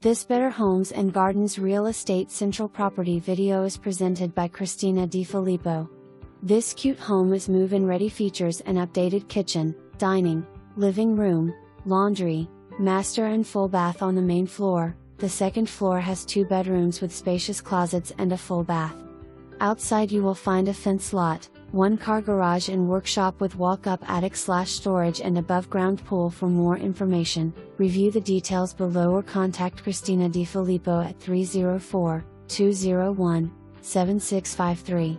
This Better Homes and Gardens Real Estate Central Property video is presented by Christina DiFilippo. This cute home is move-in ready, features an updated kitchen, dining, living room, laundry, master and full bath on the main floor. The second floor has 2 bedrooms with spacious closets and a full bath. Outside you will find a fenced lot, 1-car garage and workshop with walk-up attic/storage and above-ground pool. For more information, review the details below or contact Christina DiFilippo at 304-201-7653.